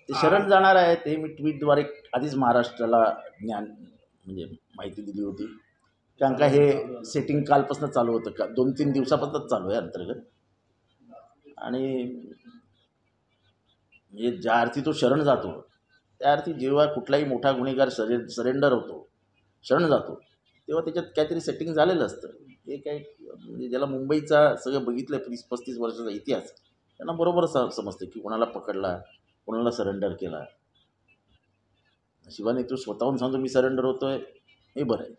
ते शरण जाणार आहे ते मी ट्विटद्वारे आधीच महाराष्ट्राला म्हणजे माहिती दिली होती. कारण का हे सेटिंग कालपासून चालू होतं, का 2-3 दिवसापासूनच चालू आहे अंतर्गत. आणि म्हणजे ज्या अर्थी तो शरण जातो त्या अर्थी जेव्हा कुठलाही मोठा गुन्हेगार सरेंडर होतो, शरण जातो, तेव्हा त्याच्यात काहीतरी सेटिंग झालेलं असतं. हे काही म्हणजे ज्याला मुंबईचा सगळं बघितलं 30-35 वर्षाचा इतिहास, त्यांना बरोबर समजतं की कोणाला पकडला, कोणाला सरेंडर केला. शिवाने तो स्वतःहून सांगतो मी सरेंडर होतोय, हे बरं आहे.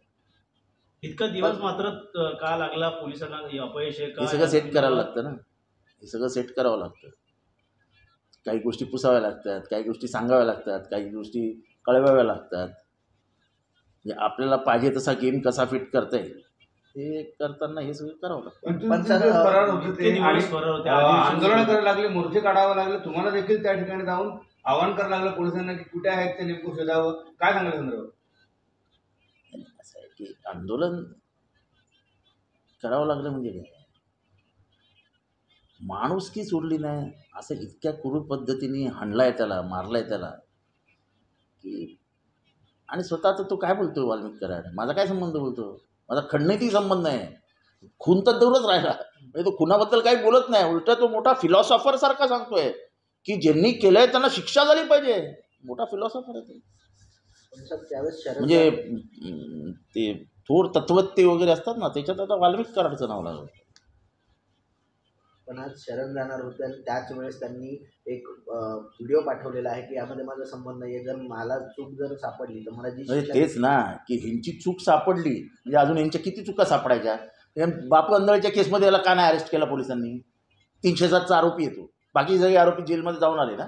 इतका दिवस मात्र का लागला पोलिसांना? अपयश आहे का? हे सगळं सेट करायला लागतं ना, हे सगळं सेट करावं लागतं. काही गोष्टी पुसाव्या लागतात, काही गोष्टी सांगाव्या लागतात, काही गोष्टी कळवाव्या लागतात. म्हणजे आपल्याला पाहिजे तसा गेम कसा फिट करता येईल हे करताना हे सगळं करावं लागतं. पण सर फरार होते ते आणि आंदोलन करायला लागले, मोर्चे काढावं लागले, तुम्हाला देखील त्या ठिकाणी जाऊन आवाहन करायला लागलं पोलिसांना की कुठे आहेत ते नेमकं शोधावं. काय सांगायला संदर्भात? असं आहे की आंदोलन करावं लागलं म्हणजे काय, माणुसकी सोडली नाही, असं इतक्या क्रूर पद्धतीने हाणलाय त्याला, मारलाय त्याला की. आणि स्वतःचा तो काय बोलतो वाल्मिक कराड, माझा काय संबंध बोलतो, माझा खंडणीतही संबंध नाही, खून तर दूरच राहिला. म्हणजे तो खुनाबद्दल काही बोलत नाही, उलटा तो मोठा फिलॉसॉफर सारखा सांगतोय की ज्यांनी केलंय त्यांना शिक्षा झाली पाहिजे. मोठा फिलॉसॉफर आहे ते. म्हणजे ते थोर तत्वज्ञ वगैरे असतात ना, त्याच्यात आता वाल्मिक कराडचं नाव लागलं. पण आज शरण जाणार होते आणि त्याच वेळेस त्यांनी एक व्हिडिओ पाठवलेला आहे की यामध्ये माझा संबंध नाही, जर मला चूक जर सापडली तर मला जी तेच ना की ह्यांची चूक सापडली म्हणजे अजून यांच्या किती चुका सापडायच्या. बापू अंधळेच्या केसमध्ये याला का नाही अरेस्ट केला पोलिसांनी? 307चा आरोपी येतो, बाकी सगळे आरोपी जेलमध्ये जाऊन आले ना,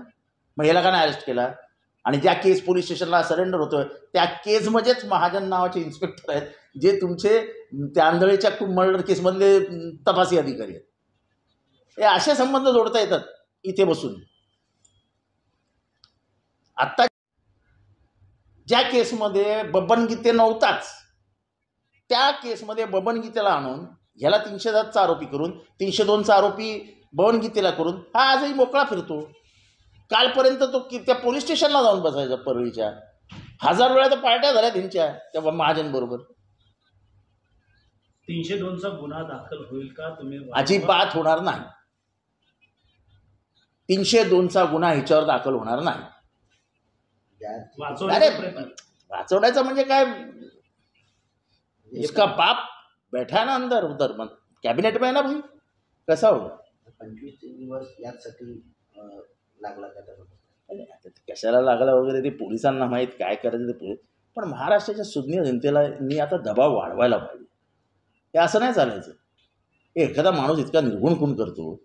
मग याला का नाही अरेस्ट केला? आणि ज्या केस पोलीस स्टेशनला सरेंडर होतोय त्या केसमध्येच महाजन नावाचे इन्स्पेक्टर आहेत जे तुमचे त्या आंधळेच्या मर्डर केसमधले तपासी अधिकारी आहेत. हे असे संबंध जोडता येतात इथे बसून. आत्ता ज्या केसमध्ये बबन गीते नव्हताच त्या केसमध्ये बबन गीतेला आणून ह्याला 307चा आरोपी करून 302चा आरोपी बबन गीतेला करून हा आजही मोकळा फिरतो. कालपर्यंत तो त्या पोलीस स्टेशनला जाऊन बसायचा परळीच्या. 1000 वेळा तर पार्ट्या झाल्या त्यांच्या त्या महाजन बरोबर. 302चा गुन्हा दाखल होईल का? तुम्ही अजिबात होणार नाही. 302चा गुन्हा ह्याच्यावर दाखल होणार नाही. अरे वाचवण्याचा म्हणजे काय, उसका बाप बैठा ना अंदर उधर कैबिनेट में ना भाई, कसा होगा? 25 दिवस यासाठी लागला का? कशाला लागला वगैरे ते पोलिसांना माहीत, काय करायचं ते. पण महाराष्ट्राच्या सुज्ञ जनतेला मी आता दबाव वाढवायला पाहिजे. हे असं नाही चालायचं. एखादा माणूस इतका निर्गुण खून करतो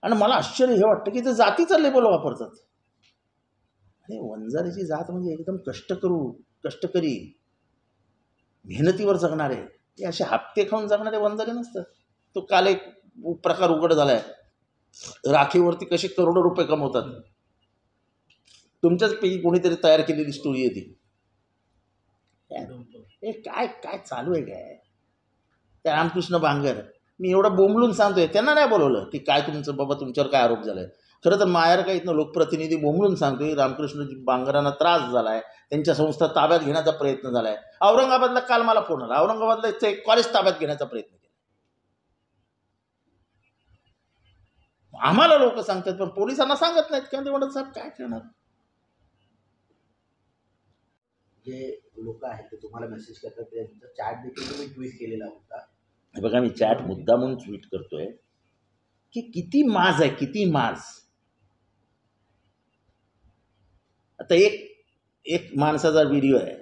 आणि मला आश्चर्य हे वाटतं की ते जातीचा लेबल वापरतात. आणि वंजारीची जात म्हणजे एकदम कष्टकरी मेहनतीवर जगणारे, हे असे हप्ते खाऊन जगणारे वंजारी नसतात. तो काल एक प्रकार उघड झालाय, राखीवरती कसे करोडो रुपये कमवतात. तुमच्याच पैकी कोणीतरी तयार केलेली स्टोरी आहे ती. हे काय काय चालू आहे काय? त्या रामकृष्ण बांगर, मी एवढं बोंबलून सांगतोय, त्यांना नाही बोलवलं की काय तुमचं बाबा तुमच्यावर काय आरोप झालाय. खरं तर मायार का इथनं लोकप्रतिनिधी बोंबलून सांगतोय रामकृष्ण बांगरांना त्रास झालाय, त्यांच्या संस्था ताब्यात घेण्याचा प्रयत्न झालाय. औरंगाबादला काल मला फोन आला, औरंगाबादला एक कॉलेज ताब्यात घेण्याचा प्रयत्न केला. आम्हाला लोक सांगतात पण पोलिसांना सांगत नाहीत. काय ते म्हणत साहेब काय करणार? जे लोक आहेत ते तुम्हाला मेसेज करतात, त्यांचा चॅट देखील तुम्ही ट्वीट केलेला होता. हे बघा, मी चॅट मुद्दा म्हणून ट्वीट करतोय की किती माज आहे, किती माज. आता एक माणसाचा व्हिडिओ आहे,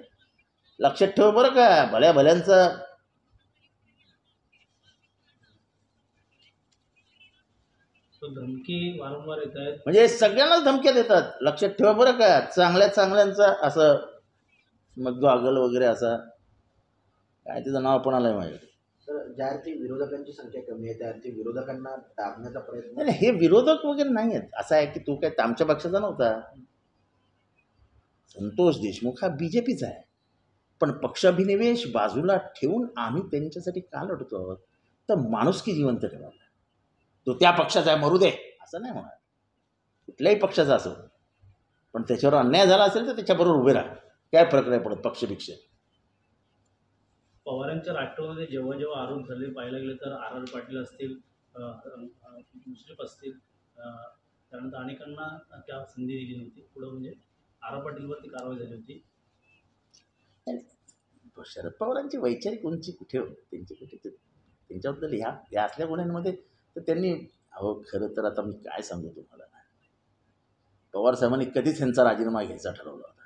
लक्षात ठेव बरं का, भल्या भल्यांचा धमकी वारंवार येत आहेत. म्हणजे सगळ्यांनाच धमक्या देतात, लक्षात ठेवा बरं का. चांगल्यांचा असं मग गॉगल वगैरे असा काय त्याचं नाव पण आलंय माझ्याकडे. तर ज्या अर्थी विरोधकांची संख्या कमी आहे त्या अर्थी विरोधकांना दाबण्याचा प्रयत्न. नाही, हे विरोधक वगैरे नाही आहेत. असं आहे की तो काय आमच्या पक्षाचा नव्हता. संतोष देशमुख हा बीजेपीचा आहे, पण पक्षाभिनिवेश बाजूला ठेवून आम्ही त्यांच्यासाठी का लढतो आहोत? तर माणुसकी जिवंत ठेवायला. तो त्या पक्षाचा आहे, मरू दे असं नाही म्हणा, कुठल्याही पक्षाचा असो. पण त्याच्यावर अन्याय झाला असेल तर त्याच्याबरोबर उभे राहा, काय फरक नाही पडत पक्षपेक्षा. पवारांच्या राष्ट्रवादीमध्ये जेव्हा जेव्हा आरोप झाले पाहायला गेले तर आर आर पाटील असतील, मुश्रीफ असतील, त्यानंतर अनेकांना त्या संधी दिली नव्हती. पुढं म्हणजे आर आर पाटीलवरती कारवाई झाली होती. शरद पवारांची वैचारिक उंची कुठे होती, त्यांची कुठे त्यांच्याबद्दल ह्या असल्या गुन्ह्यांमध्ये तर त्यांनी खरं तर आता मी काय सांगू तुम्हाला, पवार साहेबांनी कधीच ह्यांचा राजीनामा घ्यायचा ठरवला होता.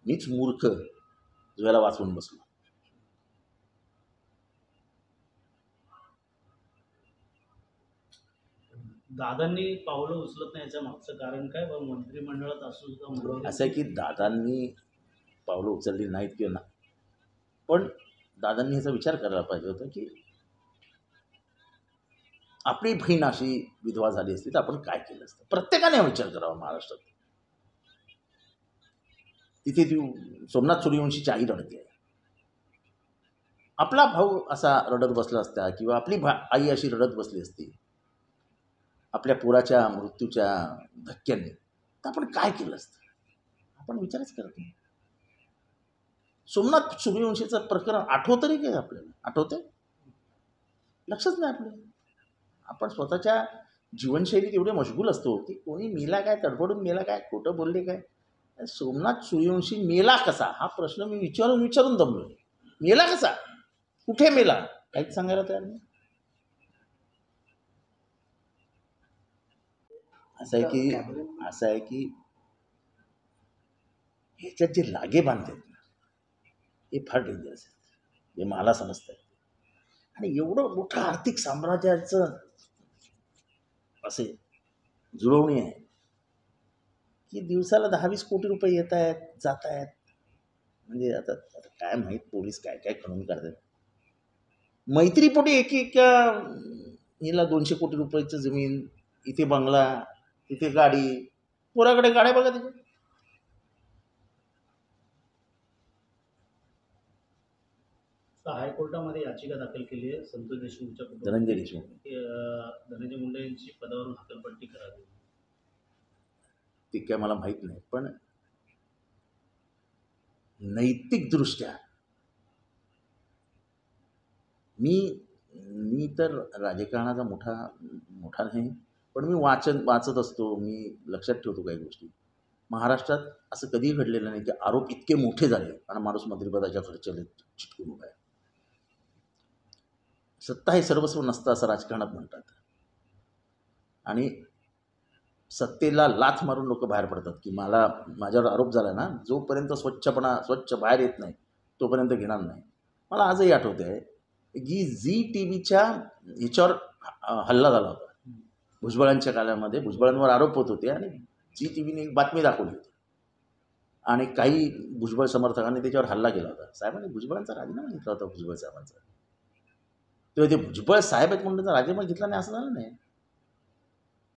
मीच मूर्ख ज्याला वाचवून बसलो. दादांनी पावलं उचलत नाही याच्या मागचं कारण काय? मंत्रिमंडळात असून सुद्धा असं आहे की दादांनी पावलं उचलली नाहीत किंवा ना, पण दादांनी ह्याचा विचार करायला पाहिजे होता की आपली बहीण अशी विधवा झाली असती तर आपण काय केलं असतं. प्रत्येकाने हा विचार करावा महाराष्ट्रात. तिथे ती सोमनाथ सूर्यवंशीची आई रडते, आपला भाऊ असा रडत बसला असता किंवा आपली आई अशी रडत बसली असती आपल्या पोराच्या मृत्यूच्या धक्क्याने, तर आपण काय केलं असतं. आपण विचारच करत नाही. सोमनाथ सूर्यवंशीचं प्रकरण आठवतं तरी काय आपल्याला? आठवतंय? लक्षच नाही आपलं. आपण स्वतःच्या जीवनशैलीत एवढे मशगूल असतो की कोणी मेला काय, तडफडून मेला काय, खोटं बोलले काय. सोमनाथ सूर्यवंशी मेला कसा हा प्रश्न मी विचारून दमलो. मेला कसा, कुठे मेला, काहीच सांगायला तयार नाही. असं आहे की ह्याच्यात जे लागे बांधतात ना हे फार डेंजरस आहेत, हे मला समजतं. आणि एवढं मोठं आर्थिक साम्राज्याचं असे जुळवणी आहे की दिवसाला 10-20 कोटी रुपये येत आहेत, जात आहेत. म्हणजे आता काय माहीत पोलीस काय काय खणून काढतात. मैत्रीपोटी एक हिला 200 कोटी रुपयाचं जमीन, इथे बंगला, इथे गाडी, पोराकडे गाड्या बघा तिथे. हायकोर्टामध्ये याचिका दाखल केली आहे संतोष देशमुखच्या धनंजय देशमुख धनंजय मुंडे यांची पदावरून हकालपट्टी करावी. ते काय मला माहीत नाही, पण नैतिकदृष्ट्या मी तर राजकारणाचा मोठा नाही, पण मी वाचत असतो, मी लक्षात ठेवतो काही गोष्टी. महाराष्ट्रात असं कधीही घडलेलं नाही की आरोप इतके मोठे झाले आणि माणूस मंत्रिपदाच्या खर्चाला चिटकून उभा आहे. सत्ता हे सर्वस्व नसतं असं राजकारणात म्हणतात. आणि सत्तेला लाथ मारून लोक बाहेर पडतात की माझ्यावर आरोप झाला ना, जोपर्यंत स्वच्छ बाहेर येत नाही तोपर्यंत घेणार नाही. मला आजही आठवते आहे की झी टीव्हीच्या ह्याच्यावर हल्ला झाला होता भुजबळांच्या काळामध्ये. भुजबळांवर आरोप होत होते आणि झी टीव्हीने एक बातमी दाखवली होती आणि काही भुजबळ समर्थकांनी त्याच्यावर हल्ला केला होता. साहेबांनी भुजबळांचा राजीनामा घेतला होता. भुजबळ साहेबांचा तेव्हा ते भुजबळ साहेब आहेत म्हणून त्यांचा राजीनामा घेतला नाही असं झालं नाही.